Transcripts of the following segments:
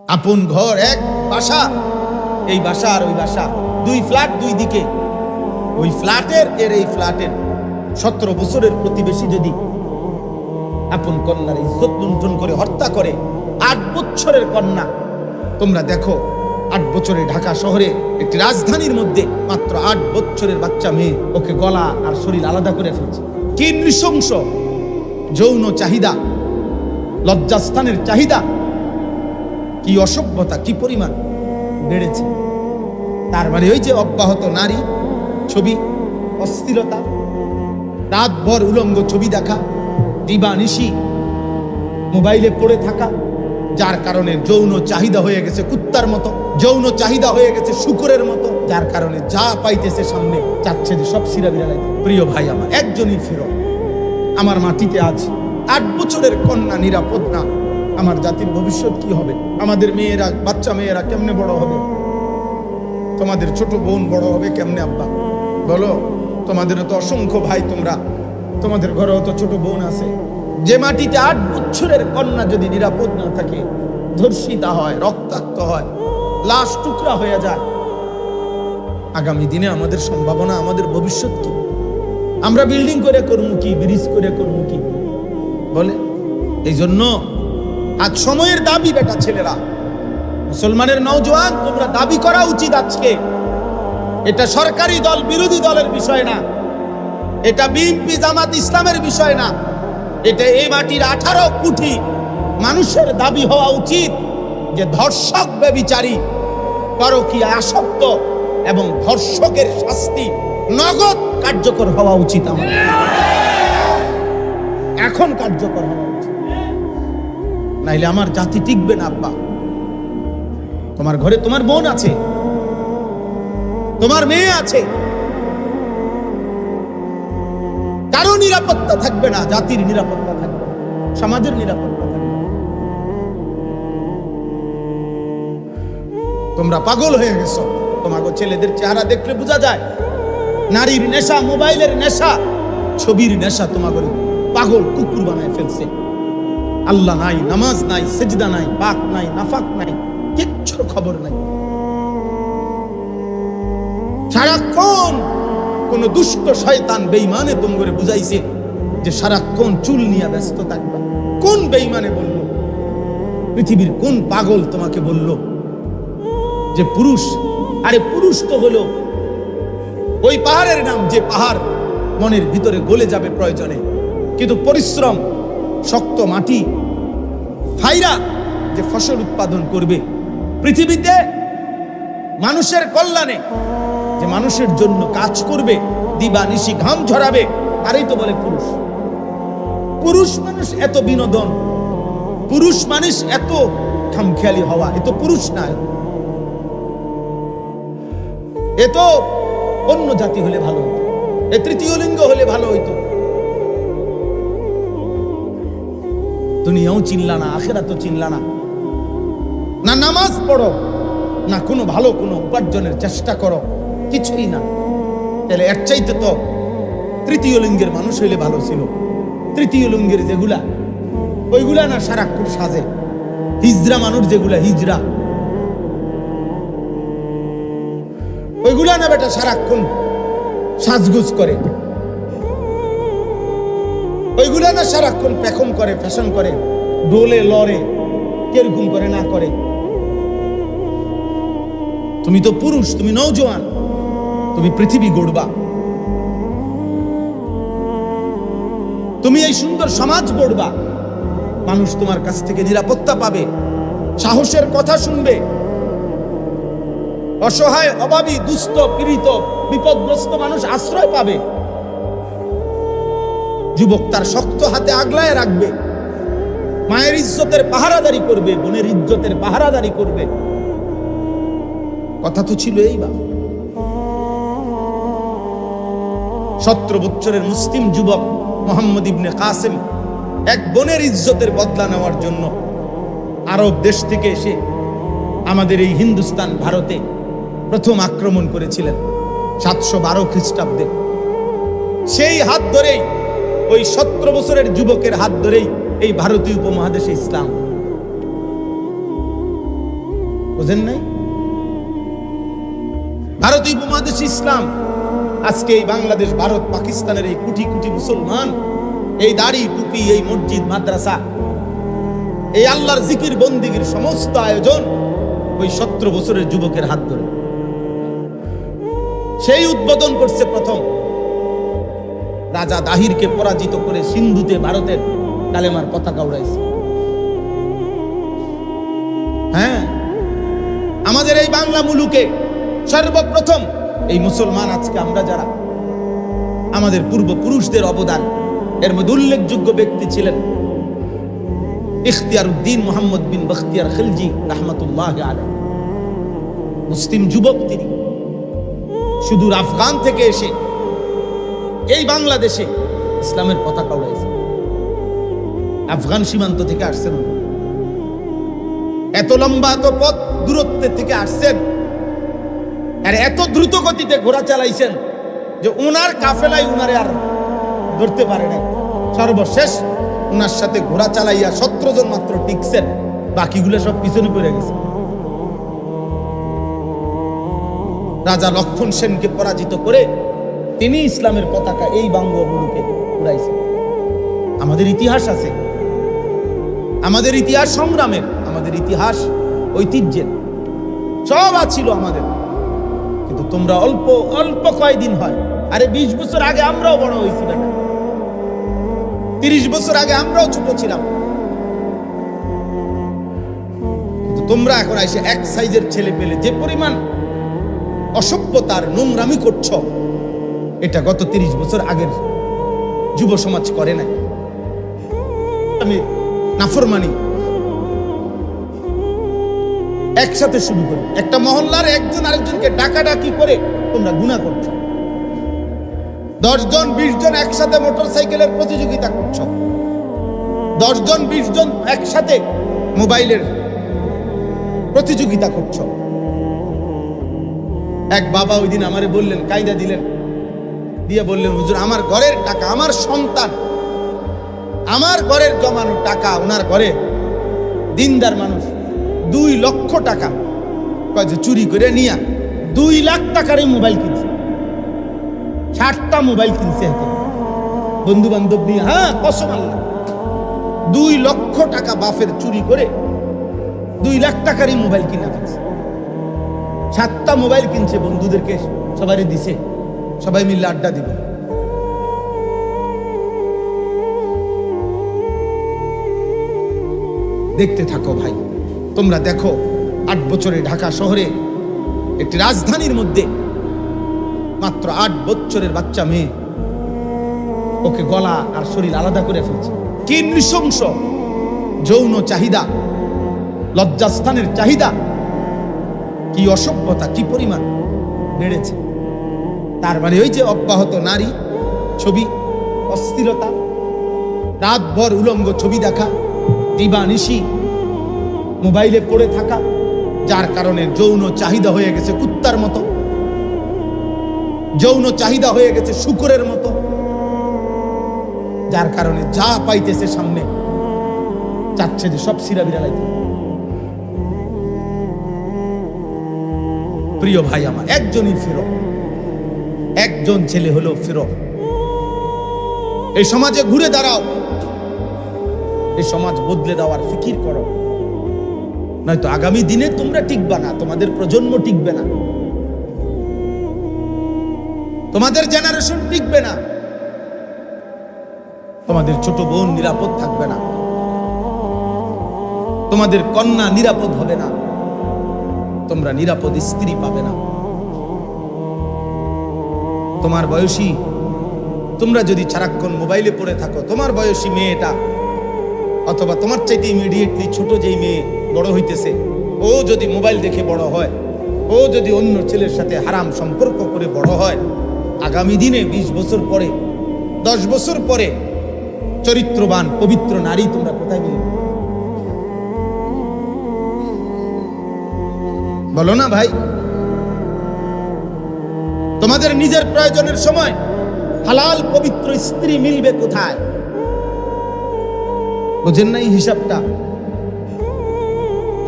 আপন ঘর, এক বাসা, এই বাসা আর ওই বাসা, দুই ফ্ল্যাট, দুই দিকে। ওই ফ্ল্যাটের এই ফ্ল্যাটের 17 বছরের প্রতিবেশী যদি আপন কন্যার ইজ্জত লুণ্ঠন করে হত্যা করে, 8 বছরের কন্যা, তোমরা দেখো 8 বছরে ঢাকা শহরে একটি রাজধানীর মধ্যে মাত্র 8 বছরের বাচ্চা মেয়ে, ওকে গলা আর শরীর আলাদা করে ফেলছে। কি নৃশংস যৌন চাহিদা, লজ্জাস্থানের চাহিদা, কি অসভ্যতা, কি পরিমাণ বেড়েছে। তার মানে ওই যে অব্যাহত নারী ছবি, অস্থিরতা, রাতভর উলঙ্গ ছবি দেখা, দিবানিশি মোবাইলে পড়ে থাকা, যার কারণে যৌন চাহিদা হয়ে গেছে কুত্তার মতো, যৌন চাহিদা হয়ে গেছে শুকুরের মতো, যার কারণে যা পাইতেছে সামনে চাচ্ছে যে সব সিরা বিড়ালাইতে। প্রিয় ভাই আমার, একজনই ফেরো। আমার মাটিতে আজ 8 বছরের কন্যা নিরাপদ না, আমার জাতির ভবিষ্যৎ কি হবে? আমাদের মেয়েরা, বাচ্চা মেয়েরা কেমনে বড় হবে? তোমাদের ছোট বোন বড় হবে কেমনে? আব্বা বলো, তোমাদেরও তো অসংখ্য ভাই, তোমাদের ঘরেও তো ছোট বোন আছে। যে মাটিতে 8 বছরের কন্যা যদি নিরাপদ না থাকে, ধর্ষিতা হয়, রক্তাক্ত হয়, লাশ টুকরা হয়ে যায়, আগামী দিনে আমাদের সম্ভাবনা, আমাদের ভবিষ্যৎ কি? আমরা বিল্ডিং করে করবো কি, ব্রিজ করে করবো কি? বলে এই জন্য আজ সময়ের দাবি, বেটা ছেলেরা, মুসলমানের নওজোয়ান, তোমরা দাবি করা উচিত আজকে। এটা সরকারি দল বিরোধী দলের বিষয় না, এটা বিএনপি জামাত ইসলামের বিষয় না, এটা এই মাটির 18 কোটি মানুষের দাবি হওয়া উচিত যে ধর্ষক, ব্যভিচারী, পরকীয়ায় আসক্ত এবং ধর্ষকের শাস্তি নগদ কার্যকর হওয়া উচিত। আমাদের এখন কার্যকর হওয়া উচিত, নাইলে আমার জাতি টিকবে না। আব্বা, তোমার ঘরে তোমার বোন আছে, তোমার মেয়ে আছে, কারো নিরাপত্তা থাকবে না, জাতির নিরাপত্তা থাকবে না, সমাজের নিরাপত্তা থাকবে না। তোমরা পাগল হয়ে গেছো। তোমাকে ছেলেদের চেহারা দেখলে বোঝা যায় নারীর নেশা, মোবাইলের নেশা, ছবির নেশা তোমাকে পাগল কুকুর বানায় ফেলছে। আল্লাহ নাই, নামাজ নাই, সেজদা নাই, পাক নাই, নাফাক নাই, কিচ্ছুর খবর নাই। সারাক্ষণ কোন দুষ্ট শয়তান বেঈমানে তোমরে বুঝাইছে যে সারাক্ষণ চুল নিয়ে ব্যস্ত থাকবা। কোন বেঈমানে বলল? পৃথিবীর কোন পাগল তোমাকে বলল যে পুরুষ? আরে পুরুষ তো হলো ওই পাহাড়ের নাম, যে পাহাড় মনের ভিতরে গলে যাবে প্রয়োজনে, কিন্তু পরিশ্রম, শক্ত মাটি ফাইরা যে ফসল উৎপাদন করবে পৃথিবীতে, মানুষের কল্যাণে, যে মানুষের জন্য কাজ করবে, দিবানিশি ঘাম ঝরাবে, আরেই তো বলে পুরুষ। পুরুষ মানুষ এত বিনোদন, পুরুষ মানুষ এত খামখেয়ালি হওয়া, এ তো পুরুষ না, এ তো অন্য জাতি হলে ভালো হতো, এ তৃতীয় লিঙ্গ হলে ভালো হইতো। দুনিয়াও চিনলা না, আখিরাতও চিনলা না, না নামাজ পড়ো, না কোনো ভালো কোনো উপার্জনের চেষ্টা করো, কিছুই না। তাহলে এর চাইতে তো তৃতীয় লিঙ্গের মানুষ হইলে ভালো ছিল। তৃতীয় লিঙ্গের যেগুলা, ওইগুলা না সারাক্ষণ সাজে, হিজরা মানুষ যেগুলা, হিজরা, ওইগুলা না বেটা সারাক্ষণ সাজগুজ করে, ওইগুলা না সারাক্ষণ পেখম করে, ফ্যাশন করে, ডোলে লড়ে, কিরকম করে না করে। তুমি তো পুরুষ, তুমি নওজোয়ান, তুমি পৃথিবী গড়বা, তুমি এই সুন্দর সমাজ গড়বা। মানুষ তোমার কাছ থেকে নিরাপত্তা পাবে, সাহসের কথা শুনবে, অসহায়, অভাবী, দুস্থ, পীড়িত, বিপদগ্রস্ত মানুষ আশ্রয় পাবে। যুবক তার শক্ত হাতে আগলায় রাখবে, মায়ের ইজ্জতের পাহারাদারি করবে, বোনের ইজ্জতের পাহারাদারি করবে। কথা তো ছিল এই বা 17 বছরের মুসলিম যুবক মোহাম্মদ ইবনে কাসেম এক বোনের ইজ্জতের বদলা নেওয়ার জন্য আরব দেশ থেকে এসে আমাদের এই হিন্দুস্তান, ভারতে প্রথম আক্রমণ করেছিলেন 712 খ্রিস্টাব্দে। সেই হাত ধরেই, ওই 17 বছরের যুবকের হাত ধরেই এই ভারতীয় উপমহাদেশে ইসলাম। বুঝেন নাই? ভারতীয় উপমহাদেশ ইসলাম আজকে এই বাংলাদেশ, ভারত, পাকিস্তানের এই কোটি কোটি মুসলমান, এই দাড়ি, টুপি, এই মসজিদ, মাদ্রাসা, এই আল্লাহর জিকির বন্দিগির সমস্ত আয়োজন ওই 17 বছরের যুবকের হাত ধরে। সেই উদ্বোধন করছে প্রথম রাজা দাহিরকে পরাজিত করে সিন্ধুতে ভারতের কালেমার পতাকা উড়াইছে। হ্যাঁ, আমাদের এই বাংলা মুলুকে সর্বপ্রথম এই মুসলমান, আজকে আমরা যারা, আমাদের পূর্বপুরুষদের অবদান, এর মধ্যে উল্লেখযোগ্য ব্যক্তি ছিলেন ইখতিয়ার উদ্দিন মোহাম্মদ বিন বখতিয়ার খিলজি রাহমাতুল্লাহ আলাইহি। মুসলিম যুবক তিনি, সুদূর আফগান থেকে এসে এই বাংলাদেশে ইসলামের পতাকা উড়াইছে। আফগান সীমান্ত থেকে আসছেন, এত লম্বা এত পথ দূরত্বের থেকে আসছেন, আর এত দ্রুত গতিতে ঘোড়া চালাইছেন যে উনার কাফেলায় উনারে আর ধরতে পারে না। সর্বশেষ উনার সাথে ঘোড়া চালাইয়া 17 জন মাত্র টিকছেন, বাকিগুলো সব পিছনে পড়ে গেছে। রাজা লক্ষণ সেনকে পরাজিত করে তিনি ইসলামের পতাকা এই বঙ্গভূমিকে উড়াইছেন। আমাদের ইতিহাস আছে, আমাদের ইতিহাস সংগ্রামের, আমাদের ইতিহাস ঐতিহ্যের, সব ছিল আমাদের। কিন্তু তোমরা অল্প অল্প কয়দিন হয়, আরে 20 বছর আগে আমরাও বড় হয়েছি না, 30 বছর আগে আমরাও ছোট ছিলাম, কিন্তু তোমরা এখন এসে এক সাইজের ছেলে পেলে যে পরিমাণ অসভ্যতার নোংরামি করছ, এটা গত 30 বছর আগের যুব সমাজ করে নাই। আমি নাফরমানি একসাথে শুরু করি, একটা মহল্লার একজন আরেকজনকে ডাকাডাকি করে তোমরা গুনাহ করছো। 10 জন 20 জন একসাথে মোটরসাইকেলের প্রতিযোগিতা করছো, 10 জন 20 জন একসাথে মোবাইলের প্রতিযোগিতা করছো। এক বাবা ওই দিন আমারে বললেন, কায়দা দিলেন, দিয়ে বললেন, হুজুর আমার ঘরের টাকা, আমার সন্তান, আমার ঘরের জমানো টাকা, ওনার ঘরে দিনদার মানুষ 2 লক্ষ টাকা চুরি করে নিয়ে 2 লাখ টাকার মোবাইল কিনছে, 60টা মোবাইল কিনছে বন্ধু বান্ধব নিয়ে। হ্যাঁ, কসম আল্লাহ, 2 লক্ষ টাকা বাফের চুরি করে 2 লাখ টাকারই মোবাইল কিনা ফেলছে। 7টা মোবাইল কিনছে, বন্ধুদেরকে সবাই দিছে, সবাই মিলে আড্ডা দিবে। দেখতে থাকো ভাই, তোমরা দেখো 8 বছরে ঢাকা শহরে একটি রাজধানীর মধ্যে মাত্র 8 বছরের বাচ্চা মেয়ে, ওকে গলা আর শরীর আলাদা করে ফেলছে। কি নৃশংস যৌন চাহিদা, লজ্জাস্থানের চাহিদা, কি অসভ্যতা, কি পরিমাণ বেড়েছে। তার মানে ওই যে অব্যাহত নারী ছবি, অস্থিরতা, রাতভর উলঙ্গ ছবি দেখা, দিবানিশি মোবাইলে পড়ে থাকা, যার কারণে যৌন চাহিদা হয়ে গেছে কুত্তার মতো, যৌন চাহিদা হয়ে গেছে শুকরের মতো, যার কারণে যা পাইতেছে সামনে চাচ্ছে যে সব সিরা বিড়ালাইতে। প্রিয় ভাই আমার, একজনই ফেরো, একজন ছেলে হলো ফেরো। এই সমাজে ঘুরে দাঁড়াও, এই সমাজ বদলে দেওয়ার ফিকির করো, নয়তো আগামী দিনে তোমরা টিকবে না, তোমাদের প্রজন্ম টিকবে না, তোমাদের জেনারেশন টিকবে না, তোমাদের ছোট বোন নিরাপদ থাকবে না, তোমাদের কন্যা নিরাপদ হবে না, তোমরা নিরাপদ স্ত্রী পাবে না। তোমার বয়সী, তোমরা যদি সারাক্ষণ মোবাইলে পড়ে থাকো, তোমার বয়সী মেয়েটা অথবা তোমার চাইতে ইমিডিয়েটলি ছোট যেই মেয়ে বড় হইতেছে, ও যদি মোবাইল দেখে বড় হয়, ও যদি অন্য ছেলের সাথে হারাম সম্পর্ক করে বড় হয়, আগামী দিনে 20 বছর পরে, 10 বছর পরে চরিত্রবান পবিত্র নারী তোমরা কোথায় মিলবে? বলো না ভাই? তোমাদের নিজের প্রয়োজনের সময় হালাল পবিত্র স্ত্রী মিলবে কোথায়? বুঝেন নাই হিসাবটা?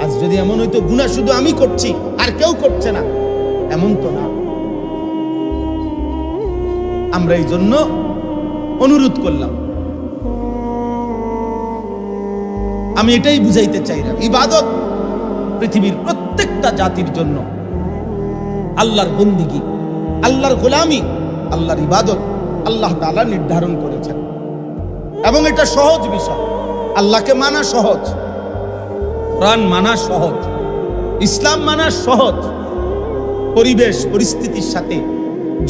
আজ যদি এমন হইতো গুনাহ শুধু আমি করছি আর কেউ করছে না, এমন তো না। আমরা এই জন্য অনুরোধ করলাম। আমি এটাই বুঝাইতে চাইলাম, ইবাদত পৃথিবীর প্রত্যেকটা জাতির জন্য আল্লাহর বন্দিগি, আল্লাহর গোলামি, আল্লাহর ইবাদত আল্লাহ তাআলা নির্ধারণ করেছেন এবং এটা সহজ বিষয়। আল্লাহকে মানা সহজ, কোরআন মানা সহজ, ইসলাম মানা সহজ। পরিবেশ পরিস্থিতির সাথে,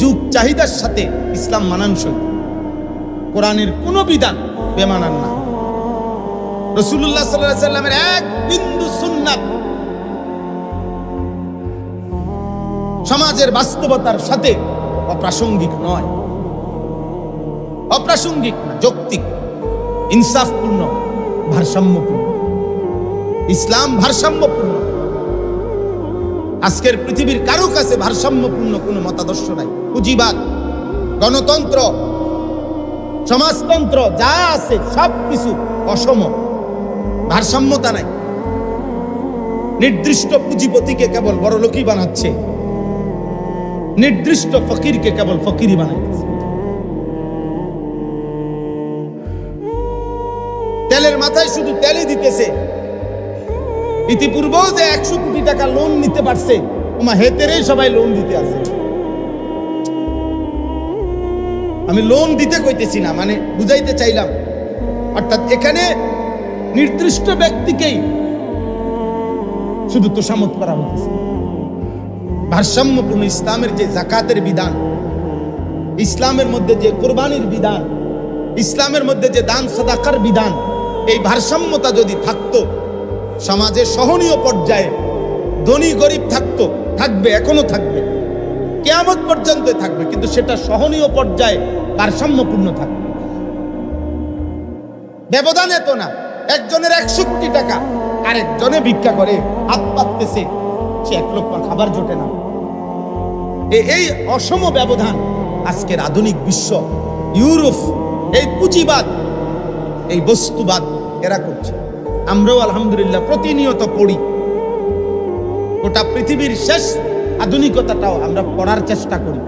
যুগ চাহিদার সাথে ইসলাম মানানসই। কোরআনের কোনো বিধান বেমানান না। রাসূলুল্লাহ সাল্লাল্লাহু আলাইহি সাল্লামের এক বিন্দু সুন্নাত সমাজের বাস্তবতার সাথে অপ্রাসঙ্গিক নয়, অপ্রাসঙ্গিক না, যৌক্তিক, ইনসাফপূর্ণ, ভারসাম্যপূর্ণ। ইসলাম ভারসাম্যপূর্ণ। আজকের পৃথিবীর কারো কাছে ভারসাম্যপূর্ণ কোনো মতাদর্শ নাই। পুঁজিবাদ, গণতন্ত্র, সমাজতন্ত্র যা আছে সবকিছু অসম, ভারসাম্যতা নাই। নির্দিষ্ট পুঁজিপতিকে কেবল বড়লোকই বানাচ্ছে, নির্দিষ্ট ফকিরকে কেবল ফকিরই বানাইতেছে। তেলের মাথায় শুধু তেলই দিতেছে। ইতিপূর্বেও যে 100 কোটি টাকা লোন নিতে পারছে, ওমা হেতেরেই সবাই লোন দিতে আছে। আমি লোন দিতে কইতেছি না, মানে বুঝাইতে চাইলাম। অর্থাৎ এখানে নির্দিষ্ট ব্যক্তিকেই শুধু তোষামত করা হচ্ছে। ভারসাম্যপূর্ণ ইসলামের যে যাকাতের বিধান, ইসলামের মধ্যে যে কুরবানির বিধান, ইসলামের মধ্যে যে দান সাদাকার বিধান, এই ভারসাম্যতা যদি থাকতো, সমাজে সহনীয় পর্যায়ে ধনী গরিব থাকতো, থাকবে, এখনো থাকবে, কিয়ামত পর্যন্ত থাকবে, কিন্তু সেটা সহনীয় পর্যায়ে ভারসাম্যপূর্ণ থাকবে। ব্যবধান এত না, একজনের 100 কোটি টাকা, আরেকজনে ভিক্ষা করে হাত পাততেছে, সে 1 লোকমা খাবার জোটে না। এই অসম ব্যবধান আজকের আধুনিক বিশ্ব, ইউরোপ, এই পুঁজিবাদ, এই বস্তুবাদ এরা করছে। আমরাও আলহামদুলিল্লাহ প্রতিনিয়ত পড়ি। গোটা পৃথিবীর শেষ আধুনিকতাটাও আমরা পড়ার চেষ্টা করি।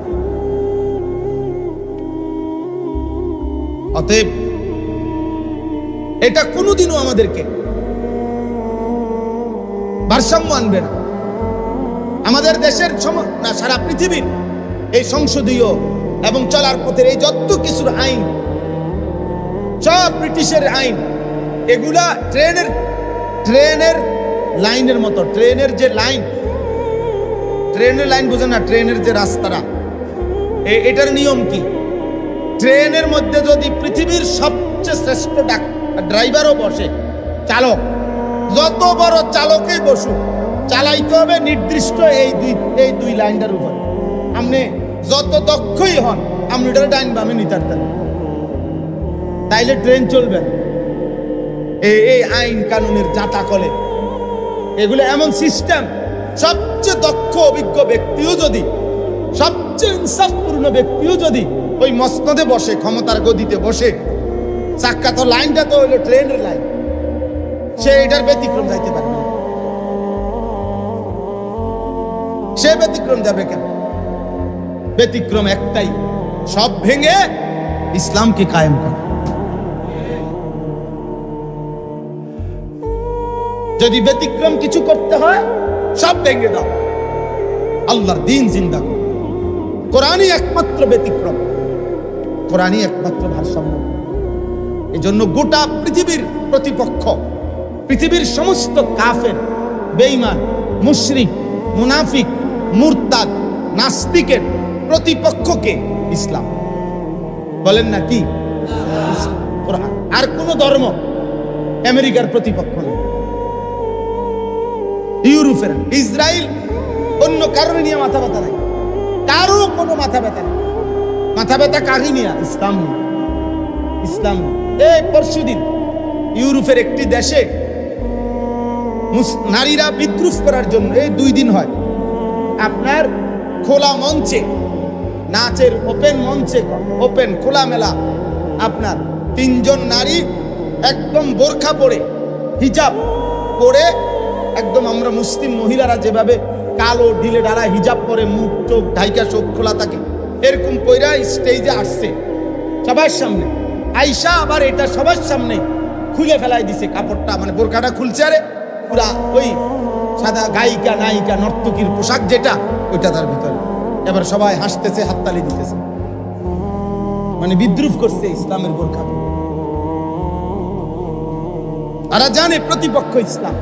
অতএব এটা কোনোদিনও আমাদেরকে ভারসাম্য আনবে না। আমাদের দেশের না, সারা পৃথিবীর এই সংসদীয় এবং চলার পথের এই যত কিছুর আইন, সব ব্রিটিশের আইন, এগুলা ট্রেনের লাইনের মতো। ট্রেনের যে লাইন, ট্রেনের লাইন বোঝে না, ট্রেনের যে রাস্তাটা, এটার নিয়ম কি? ট্রেনের মধ্যে যদি পৃথিবীর সবচেয়ে শ্রেষ্ঠ ড্রাইভারও বসে, চালক, যত বড় চালকেই বসুক, চালাইতে হবে নির্দিষ্ট এই দুই লাইনটার উপর। আপনি যত দক্ষই হন, আপনি ওটার ডাইন বামে নিতে পারতেন, তাইলে ট্রেন চলবে। এই আইন কানুনের জাতাকলে এগুলো এমন সিস্টেম, সবচেয়ে দক্ষ অভিজ্ঞ ব্যক্তিও যদি, সবচেয়ে ইনসাফপূর্ণ ব্যক্তিও যদি ওই মসনদে বসে, ক্ষমতার গদিতে বসে, চাক্কা তো লাইনটা তো হইলো ট্রেনের লাইন, সে এটার ব্যতিক্রম যাইতে পারবে না। সে ব্যতিক্রম যাবে কেন? ব্যতিক্রম একটাই, সব ভেঙে ইসলামকে কায়েম করা। যদি ব্যতিক্রম কিছু করতে হয়, সব ভেঙে দাও, আল্লাহর দ্বীন জিন্দা করো। কোরআনই একমাত্র ব্যতিক্রম, কোরআনই একমাত্র ভারসাম্য। এই জন্য গোটা পৃথিবীর প্রতিপক্ষ, পৃথিবীর সমস্ত কাফের, বেঈমান, মুশরিক, মুনাফিক, মুরতাদ, নাস্তিকের প্রতিপক্ষকে ইসলাম। বলেন না কি? কোরআন। আর কোন ধর্ম আমেরিকার প্রতিপক্ষ না, ইউরোপের, ইসরায়েল, অন্য কারণ নিয়ে মাথা ব্যথা নাই, কারো কোনো মাথা ব্যথা নেই। মাথা ব্যথা কাকে নিয়ে? ইসলাম নিয়ে। ইসলাম এই পরশুদিন ইউরোপের একটি দেশে নারীরা বিদ্রুপ করার জন্য, এই 2 দিন হয়, আপনার খোলা মঞ্চে, নাচের ওপেন মঞ্চে, ওপেন খোলামেলা, আপনার 3 জন নারী একদম বোরখা পরে, হিজাব পরে, একদম আমরা মুসলিম মহিলারা যেভাবে কালো ঢিলে ঢালা হিজাব পরে মুখ চোখ ঢাইকা চোখ খোলা থাকে, এরকম কইরা স্টেজে আসছে সবার সামনে আইসা, আবার এটা সবার সামনে খুলে ফেলাই দিছে কাপড়টা, মানে বোরকাটা খুলছে, আরে পুরা ওই সাদা গায়িকা নায়িকা নর্তকীর পোশাক যেটা ওইটা তার ভিতরে। এবার সবাই হাসতেছে, হাততালি দিতেছে, মানে বিদ্রুপ করছে ইসলামের বোরকা। আর জানে প্রতিপক্ষ ইসলাম।